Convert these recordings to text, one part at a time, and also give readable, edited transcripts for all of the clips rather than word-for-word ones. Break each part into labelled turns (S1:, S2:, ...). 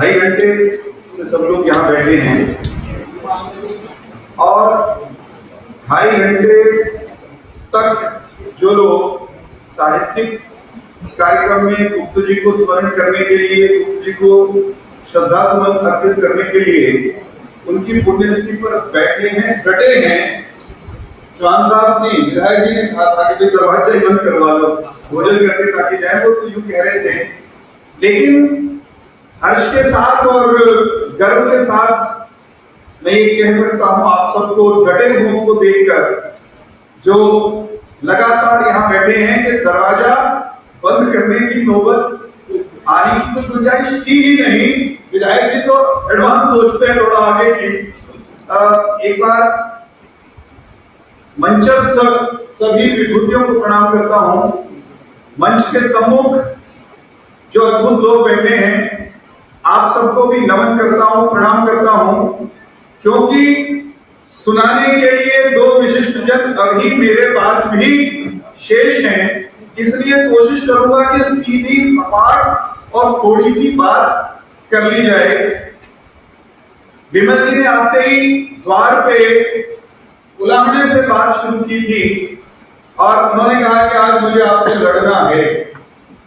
S1: 2.5 घंटे से सब लोग यहाँ बैठे हैं और 2.5 घंटे तक जो लोग साहित्यिक कार्यक्रम में गुप्त जी को स्मरण करने के लिए, गुप्त जी को श्रद्धा सुमन अर्पित करने के लिए उनकी पुण्यतिथि पर बैठे हैं, डटे हैं। चौहान साहब ने, विधायक जी ने कहा था कि दरवाजा ही बंद करवा लो भोजन करके ताकि जाए, वो तो यूं कह रहे थे। लेकिन हर्ष के साथ और गर्व के साथ मैं ये कह सकता हूं आप सबको डटे हुओं को देखकर, जो लगातार यहाँ बैठे हैं, कि दरवाजा बंद करने की नौबत आने की तो गुंजाइश थी ही नहीं। विधायक जी तो एडवांस सोचते हैं थोड़ा आगे की। एक बार मंचस्थ सभी विभूतियों को प्रणाम करता हूं। मंच के सम्मुख जो अद्भुत लोग बैठे हैं, आप सबको भी नमन करता हूं, प्रणाम करता हूं, क्योंकि सुनाने के लिए 2 विशिष्ट जन अभी मेरे बाद भी शेष हैं। इसलिए कोशिश करूंगा कि सीधी सपाट और थोड़ी सी बात कर ली जाए। विमल जी ने आते ही द्वार पे उलाहने से बात शुरू की थी और उन्होंने कहा कि आज मुझे आपसे लड़ना है।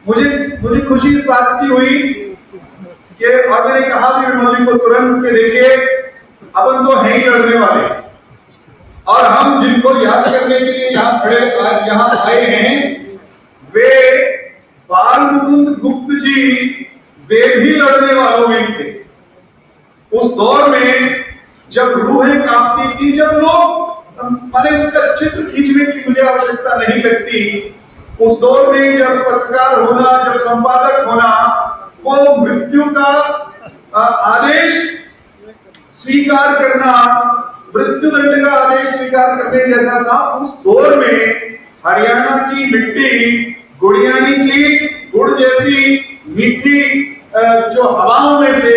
S1: मुझे खुशी इस बात की हुई कि, और मैंने कहा भी विमल जी को तुरंत के, देखिए अपन तो हैं ही लड़ने वाले, और हम जिनको याद करने के लिए यहाँ खड़े, आज यहाँ आए हैं, वे बाल मुकुंद गुप्त जी, वे भी लड़ने वालों में थे। उस दौर में जब रूहें कांपती थी, जब लोग, माने उसका चित्र खींचने की मुझे आवश्यकता नहीं लगती, उस दौर में जब पत्रकार होना, जब संपादक होना, वो मृत्यु का आदेश स्वीकार करना, मृत्युदंड का आदेश स्वीकार करने जैसा था। उस दौर में हरियाणा की मिट्टी, गुड़ियानी की गुड़ जैसी मीठी जो हवाओं में से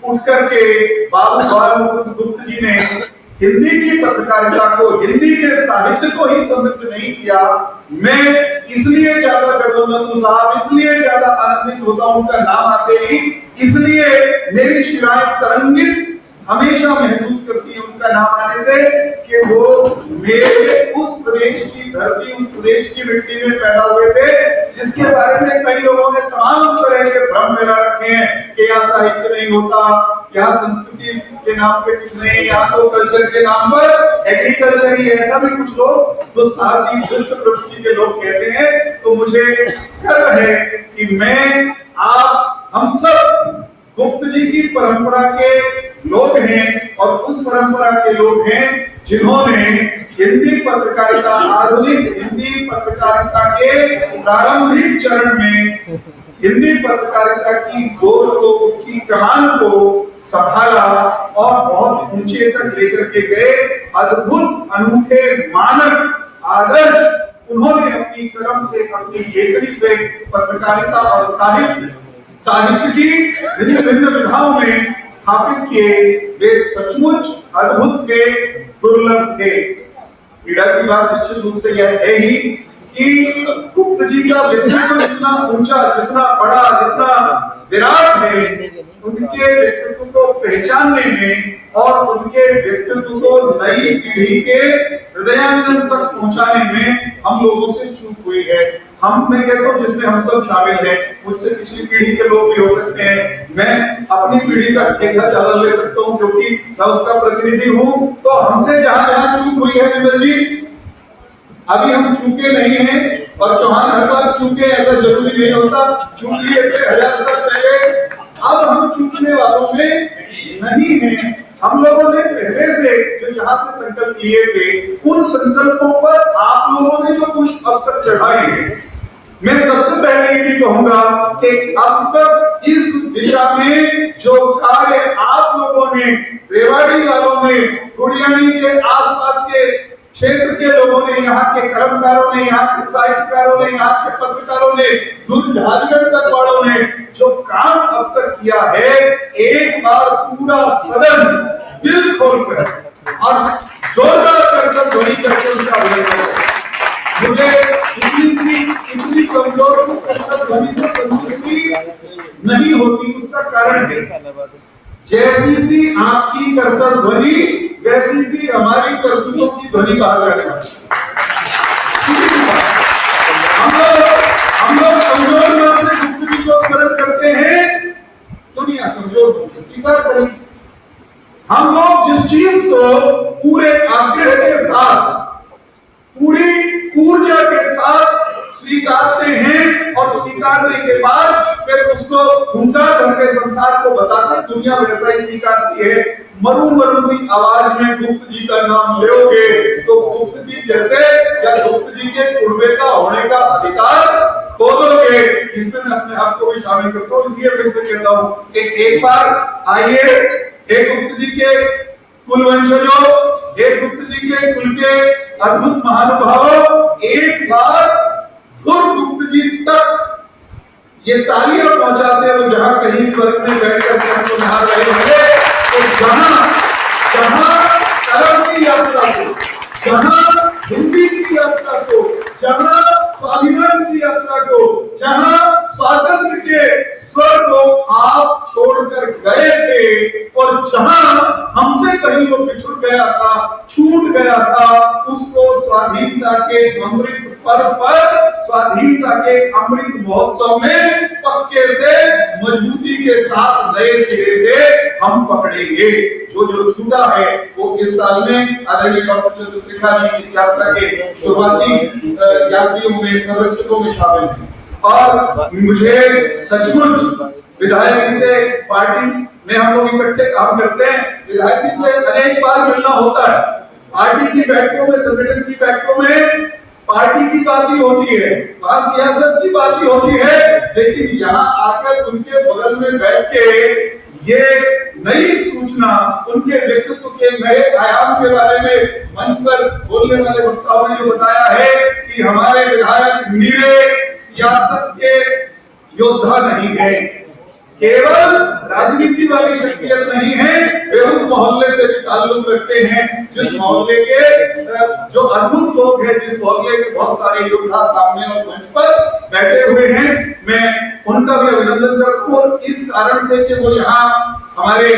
S1: उठ करके बाबू बाल मुकुंद गुप्त जी ने हिंदी की पत्रकारिता को, हिंदी के साहित्य को ही समृद्ध नहीं किया। मैं इसलिए ज्यादा गर्वोन्नत साहब, इसलिए ज्यादा आनंदित होता हूं उनका नाम आते ही, इसलिए मेरी शिराएं तरंगित हमेशा महसूस करती है उनका नाम आने से, कि वो मेरे उस प्रदेश की धरती, उस प्रदेश की मिट्टी में पैदा हुए थे, जिसके बारे में कई लोगों ने तमाम तरह के भ्रम फैला रखे हैं कि यहाँ साहित्य नहीं होता, यहाँ संस्कृति के नाम पे कुछ नहीं, यहाँ तो कल्चर के नाम पर एग्रीकल्चर ही, ऐसा भी कुछ लोग जो साहसी दुष्ट प्रवृत्ति के लोग कहते हैं। तो मुझे गर्व है कि मैं, आप, हम सब गुप्त जी की परंपरा के लोग हैं, और उस परंपरा के लोग हैं जिन्होंने हिंदी पत्रकारिता, आधुनिक हिंदी पत्रकारिता के प्रारंभिक चरण में हिंदी पत्रकारिता की डोर को, उसकी कमान को संभाला और बहुत ऊंचे तक लेकर के गए। अद्भुत, अनूठे, मानक, आदर्श उन्होंने अपनी कलम से, अपनी लेखनी से पत्रकारिता और साहित्य की भिन्न भिन्न विधाओं में स्थापित किए। वे सचमुच अद्भुत थे, दुर्लभ थे। पीड़ा की बात निश्चित रूप से यह है ही कि गुप्त जी का व्यक्तित्व जितना ऊंचा, जितना बड़ा, जितना विराट है, उनके व्यक्तित्व को पहचानने में और उनके व्यक्तित्व को नई पीढ़ी के हृदयांगन तक पहुंचाने में हम लोगों से चूक हुई है। मैं कहता हूँ जिसमें हम सब शामिल हैं, मुझसे पिछली पीढ़ी के लोग भी हो सकते हैं, मैं अपनी पीढ़ी का ठेका ज्यादा ले सकता हूँ क्योंकि मैं उसका प्रतिनिधि हूँ। तो हमसे जहां जहां चूक हुई है विमल जी, अभी हम चूके नहीं हैं, और चौहान हर बार चूके ऐसा जरूरी नहीं होता, चूक लिए थे 1000 साल पहले, अब हम चूकने वालों में नहीं हैं। हम लोगों ने पहले से जो यहाँ से संकल्प लिए थे, उन संकल्पों पर आप लोगों ने जो पुष्प अब तक चढ़ाए हैं, मैं सबसे पहले ये भी कहूंगा कि अब तक इस दिशा में जो कार्य आप लोगों ने, रेवाड़ी वालों ने, गुड़ियानी के आसपास के क्षेत्र के लोगों ने, यहाँ के कर्मकारों ने, यहाँ के साहित्यकारों ने, यहाँ के पत्रकारों ने, झारखंड तक वालों ने जो काम अब तक किया है, एक बार पूरा सदन दिल खोलकर और जोरदार कर ध्वनि करके उनका अभिनंदन। मुझे इतनी कमजोर ध्वनि से संतुष्टि नहीं होती, उसका कारण है जैसी सी आपकी कर्तव्य ध्वनि वैसी सी हमारी करतूतों की ध्वनि बाहर जाने वाली। हम लोग कमजोर मन से गुप्त जी को स्मरण करते हैं, दुनिया कमजोर मन से स्वीकार करेगी। हम लोग जिस चीज को पूरे आग्रह के साथ, पूरी ऊर्जा के साथ स्वीकारते हैं और स्वीकारने के बाद फिर उसको हुंकार भर के संसार को बताते, दुनिया वैसा ही स्वीकारती है। मरु मरु सी आवाज में गुप्त जी का नाम लोगे तो गुप्त जी जैसे या गुप्त जी के कुर्बे का होने का अधिकार खो दोगे। इसमें मैं अपने आप को भी शामिल करता हूँ, इसलिए फिर से कहता हूँ कि एक बार आइए, हे गुप्त जी के कुल वंशजों, हे गुप्त जी के कुल के अद्भुत महानुभावों, एक बार धुर गुप्त जी तक ये तालियां पहुंचाते हो जहां कहीं स्वर्ग में बैठकर हमको नहा रहे होंगे, तो जहां कर्म की यात्रा को, जहां हिंदी की यात्रा को, जहां स्वाभिमान की यात्रा को, जहां स्वातंत्र के स्वर को आप छोड़कर गए थे और जहां हमसे कहीं वो बिछुड़ गया था, छूट गया था, उसको स्वाधीनता के अमृत पर्व पर, स्वाधीनता के अमृत महोत्सव में पक्के से, मजबूती के साथ, नए सिरे से हम पकड़ेंगे। जो जो छूटा है वो इस साल में आदरणीय डॉक्टर चंद्र त्रिखा जी इस यात्रा के शुरुआती यात्रियों में, संरक्षकों में शामिल थे। और मुझे सचमुच विधायक जी से, पार्टी में हम लोग इकट्ठे काम करते हैं, विधायक जी से अनेक बार मिलना होता है। पार्टी की बैठकों में, संगठन की बैठकों में पार्टी की बात ही होती है, वहां सियासत की बात ही होती है, लेकिन यहाँ आकर उनके बगल में बैठ के ये नई सूचना, उनके व्यक्तित्व के नए आयाम के बारे में मंच पर बोलने वाले वक्ताओं ने जो बताया है कि हमारे विधायक निरे सियासत के योद्धा नहीं है, केवल राजनीति वाली शख्सियत नहीं है, वे उस मोहल्ले से भी ताल्लुक रखते हैं जिस मोहल्ले के जो अद्भुत लोग हैं, जिस मोहल्ले के बहुत सारे योद्धा सामने और मंच पर बैठे हुए हैं। मैं उनका भी अभिनंदन करता हूँ, और इस कारण से कि वो यहाँ हमारे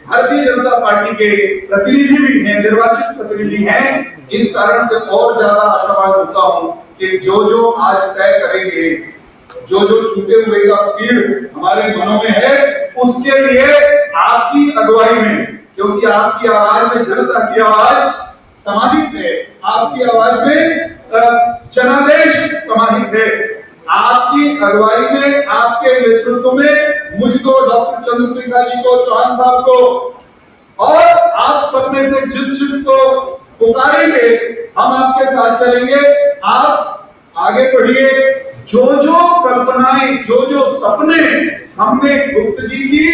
S1: भारतीय जनता पार्टी के प्रतिनिधि भी हैं, निर्वाचित प्रतिनिधि हैं, इस कारण से और ज्यादा आशावाद होता हूँ कि जो जो आज तय करेंगे, जो जो छूटे हुए का पीड़ हमारे मनों में है, उसके लिए आपकी अगुवाई में, क्योंकि आपकी आवाज में जनता की आवाज समाहित है, आपकी आवाज में जनादेश समाहित है, आपकी अगुवाई में, आपके नेतृत्व में मुझको, डॉक्टर चंद्र त्रिखा जी को, चौहान साहब को और आप सब में से जिस को पुकारेंगे, हम आपके साथ चलेंगे। आप आगे बढ़िए, जो जो कल्पनाएं, जो जो सपने हमने गुप्त जी की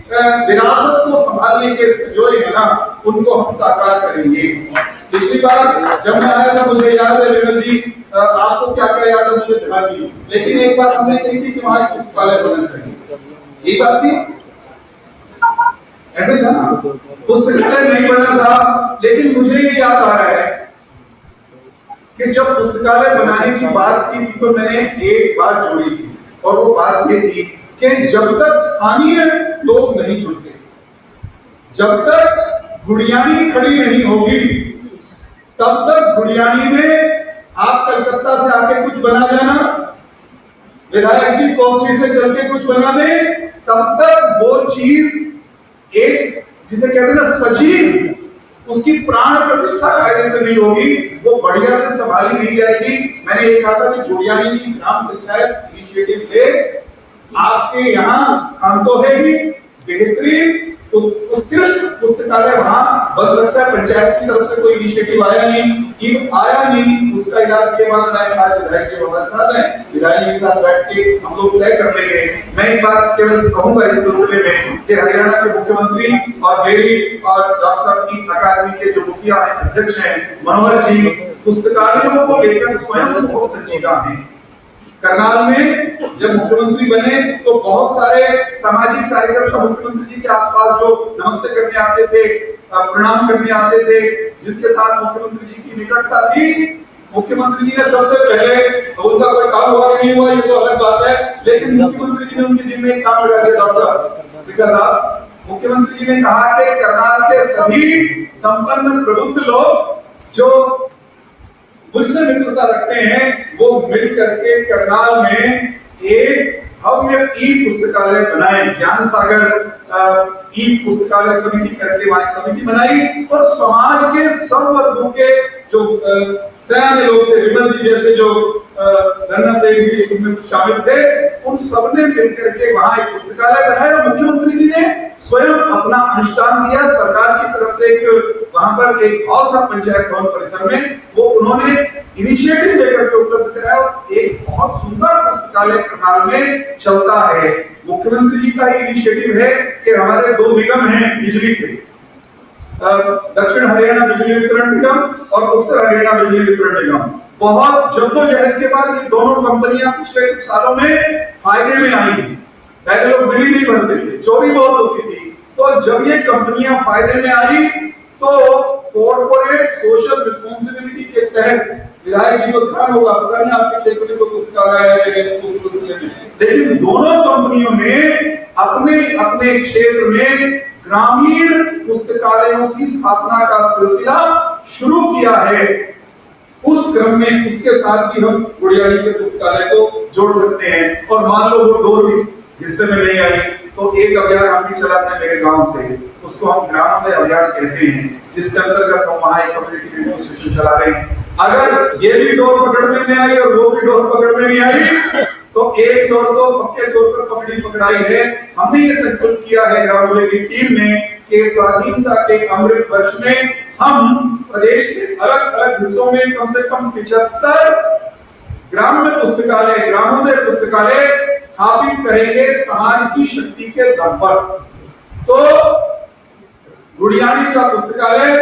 S1: विरासत को संभालने के संजोए हैं ना, उनको हम साकार करेंगे। पिछली बार जब मैं आया था, मुझे याद है विमल जी, आपको क्या क्या याद है मुझे ध्यान नहीं, लेकिन एक बार हमने कही थी कि वहां पुस्तकालय बनना चाहिए, ये बात थी, ऐसे था ना, पुस्तकालय नहीं बना था, लेकिन मुझे ये याद आ रहा है कि जब पुस्तकालय बनाने की बात की थी तो मैंने एक बात जोड़ी थी, और वो बात ये थी कि जब तक स्थानीय लोग नहीं जुड़ते, जब तक गुड़ियानी खड़ी नहीं होगी, तब तक गुड़ियानी में आप कलकत्ता से आके कुछ बना जाना, विधायक जी कोसली से चल के कुछ बना दे, तब तक वो चीज एक जिसे कहते हैं ना सजीव, उसकी प्राण प्रतिष्ठा कायदे से नहीं होगी, वो बढ़िया से संभाली नहीं जाएगी। मैंने ये कहा था कि गुड़ियानी की ग्राम पंचायत इनिशिएटिव ले, आपके यहाँ स्थान तो है ही, बेहतरीन उत्कृष्ट पुस्तकालय वहां बन सकता है। पंचायत की तरफ से कोई इनिशिएटिव आया नहीं, उसका इलाज ये मानना है। आज विधायक जी हमारे साथ हैं, विधायक के साथ बैठ के हम लोग तय कर लेंगे। मैं एक बात केवल कहूंगा इस सिलसिले में कि हरियाणा के मुख्यमंत्री और मेरी और डॉक्टर साहब की अकादमी के जो मुखिया अध्यक्ष हैं मनोहर जी, पुस्तकालयों को लेकर स्वयं बहुत संजीदा हैं। करनाल में जब मुख्यमंत्री बने तो बहुत सारे सामाजिक कार्यकर्ता मुख्यमंत्री जी के आसपास जो नमस्ते करने आते थे, प्रणाम करने आते थे, जिनके साथ मुख्यमंत्री जी की निकटता थी, मुख्यमंत्री जी ने सबसे पहले, उसका कोई काम हुआ कि नहीं हुआ ये तो अलग बात है, लेकिन मुख्यमंत्री जी ने उनके जिम्मे एक काम लगा दिया। डॉक्टर विकास साहब, मुख्यमंत्री जी ने कहा कि करनाल के सभी संपन्न प्रबुद्ध लोग जो मुझसे मित्रता रखते हैं वो मिल करके करनाल में एक भव्य ई पुस्तकालय बनाए। ज्ञान सागर ई पुस्तकालय समिति करके वहां समिति बनाई और समाज के सब वर्गों के जो सयाने लोग थे, विमल जी जैसे जो धन्ना सेठ भी उनमें शामिल थे, उन सबने मिलकर के वहां एक पुस्तकालय बनाया और मुख्यमंत्री जी ने स्वयं अपना अनुदान दिया। सरकार की तरफ से एक वहां पर एक हॉल था पंचायत भवन परिसर में, वो उन्होंने इनिशिएटिव लेकर के उपलब्ध कराया और एक बहुत सुंदर पुस्तकालय करनाल में चलता है। मुख्यमंत्री जी का ही इनिशिएटिव है कि हमारे दो निगम हैं बिजली के, दक्षिण हरियाणा बिजली वितरण निगम और उत्तर हरियाणा बिजली वितरण निगम। बहुत जद्दोजहद के बाद ये दोनों कंपनियां पिछले कुछ सालों में फायदे में आई हैं। पहले लोग बिल ही नहीं भरते थे, चोरी बहुत होती थी, तो जब ये कंपनियां फायदे में आई तो कॉर्पोरेट सोशल रिस्पांसिबिलिटी के तहत, विधायक जी को ध्यान होगा, पता नहीं आपके क्षेत्र में कोई पुस्तकालय है उस सिलसिले में, लेकिन दोनों कंपनियों ने अपने अपने क्षेत्र में ग्रामीण पुस्तकालयों की स्थापना का सिलसिला शुरू किया है। उस क्रम में उसके साथ भी हम गुड़ियाड़ी के पुस्तकालय को जोड़ सकते हैं। और मान लो वो डोर भी हिस्से में नहीं आई तो एक अभियान हम भी चलाते हैं मेरे गांव से, उसको हम ग्रामोदय अभियान कहते हैं, जिसके अंतर्गत हम वहां एक कम्युनिटी रेडियो स्टेशन चला रहे हैं। अगर ये भी डोर पकड़ में नहीं आई और वो भी डोर पकड़ में नहीं आई तो एक डोर तो पक्के तौर पर पकड़ी पकड़ाई है। हमने ये संकल्प किया है ग्रामोदय की टीम ने कि स्वाधीनता के अमृत वर्ष में हम प्रदेश के अलग अलग हिस्सों में कम से कम 75 ग्राम्य पुस्तकालय, ग्रामोदय पुस्तकालय स्थापित करेंगे समाज की शक्ति के दम पर। तो गुड़ियाड़ी का पुस्तकालय,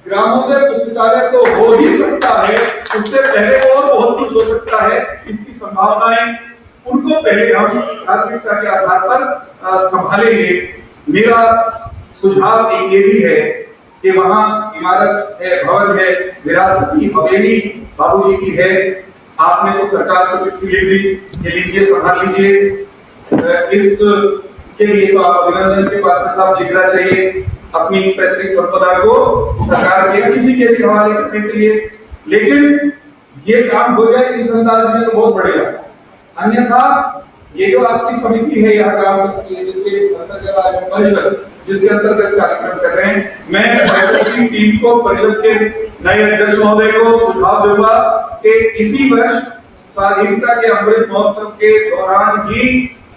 S1: ग्रामोदय पुस्तकालय तो हो ही सकता है, उससे पहले और बहुत कुछ हो सकता है। इसकी संभावनाएं उनको पहले हम प्राथमिकता के आधार पर संभालेंगे। मेरा सुझाव एक ये भी है कि वहां इमारत है, भवन है, विरासती हवेली बाबूजी की है। आपने तो सरकार को चिट्ठी लिख दी कि लीजिए संभाल लीजिए, इस के लिए तो आप अभिनंदन के पात्र साहब, जिगरा चाहिए अपनी पैतृक संपदा को सरकार के किसी के भी हवाले करने के लिए। लेकिन ये काम हो जाए इस अंदाज में तो बहुत बढ़िया, अन्यथा ये जो आपकी समिति है यहाँ ग्राम जिसके अंतर्गत आज परिषद जिसके अंतर्गत कार्यक्रम कर रहे हैं, मैं परिषद की टीम को, परिषद के नए अध्यक्ष महोदय को सुझाव दूंगा कि इसी वर्ष स्वाधीनता के अमृत महोत्सव के दौरान ही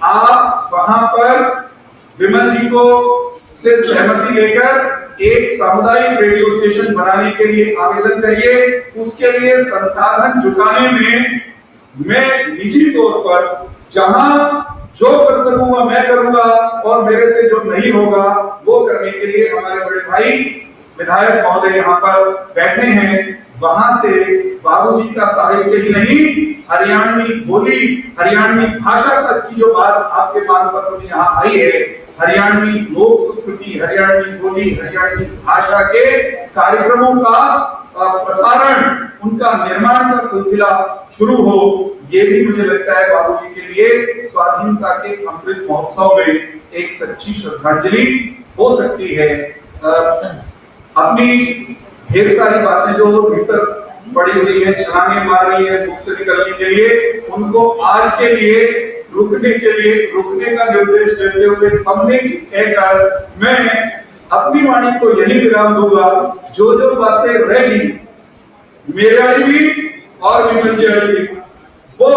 S1: आप वहां पर विमल जी को से सहमति लेकर एक सामुदायिक रेडियो स्टेशन बनाने के लिए आवेदन करिए। उसके लिए संसाधन जुटाने में मैं निजी तौर पर जहां जो कर सकूंगा मैं करूंगा और मेरे से जो नहीं होगा वो करने के लिए हमारे बड़े भाई विधायक महोदय यहाँ पर बैठे हैं। वहां से बाबूजी का साहित्य ही नहीं, हरियाणवी बोली, हरियाणवी भाषा तक की जो बात आपके मान पत्र में यहाँ आई है, हरियाणवी लोक संस्कृति, हरियाणवी बोली, हरियाणवी भाषा के कार्यक्रमों का प्रसारण, उनका निर्माण का सिलसिला शुरू हो, ये भी मुझे लगता है बाबूजी के लिए स्वाधीनता के अमृत महोत्सव में एक सच्ची श्रद्धांजलि हो सकती है। अपनी ढेर सारी बातें जो भीतर पड़ी हुई है, छलांगे मार रही है मुख से निकलने के लिए, उनको आज के लिए रुकने का निर्देश देते हुए हमने कहकर मैं अपनी वाणी को यही विराम दूंगा। जो बातें रहेगी मेरा भी और विमल जी भी, वो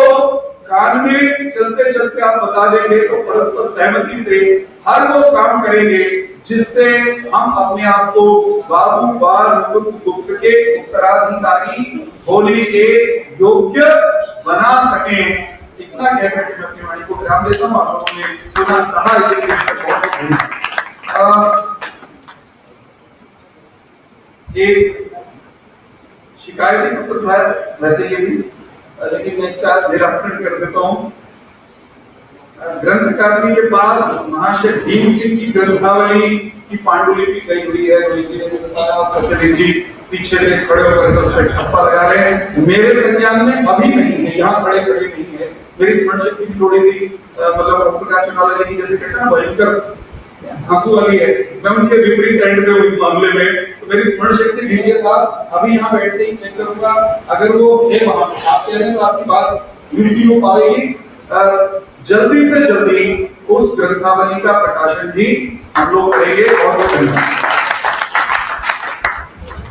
S1: कान में चलते चलते आप बता देंगे तो परस्पर सहमति से हर वो काम करेंगे जिससे हम अपने आप को बाबू बाल मुकुंद गुप्त के उत्तराधिकारी होने के योग्य बना सकें। इतना कहकर के मैं अपनी वाणी को विराम देता हूँ। आप लोगों ने सुना सहा एक शिकायती पत्र था वैसे ये भी, लेकिन मैं इसका निराकरण कर देता हूँ। ग्रंथ अकादमी के पास महाशय भीम सिंह की ग्रंथावली की पांडुलिपि गई हुई है, रोहित जी ने बताया, सत्यदेव जी पीछे से खड़े होकर के उस पर ठप्पा लगा रहे हैं। मेरे संज्ञान में अभी नहीं है, यहाँ खड़े नहीं है। मेरी स्मरण शक्ति की थोड़ी सी मतलब ओम प्रकाश चौटाला जी की जैसे कहते हैं ना भयंकर आंसू वाली है, मैं उनके विपरीत एंड पे हूँ इस मामले में। तो मेरी स्मरण शक्ति ढीली है साहब, अभी यहाँ बैठते ही चेक करूंगा, अगर वो है वहां आप कह रहे हैं तो आपकी बात वीडियो पाएगी। जल्दी से जल्दी उस ग्रंथावली का प्रकाशन भी हम लोग करेंगे और वो करेंगे।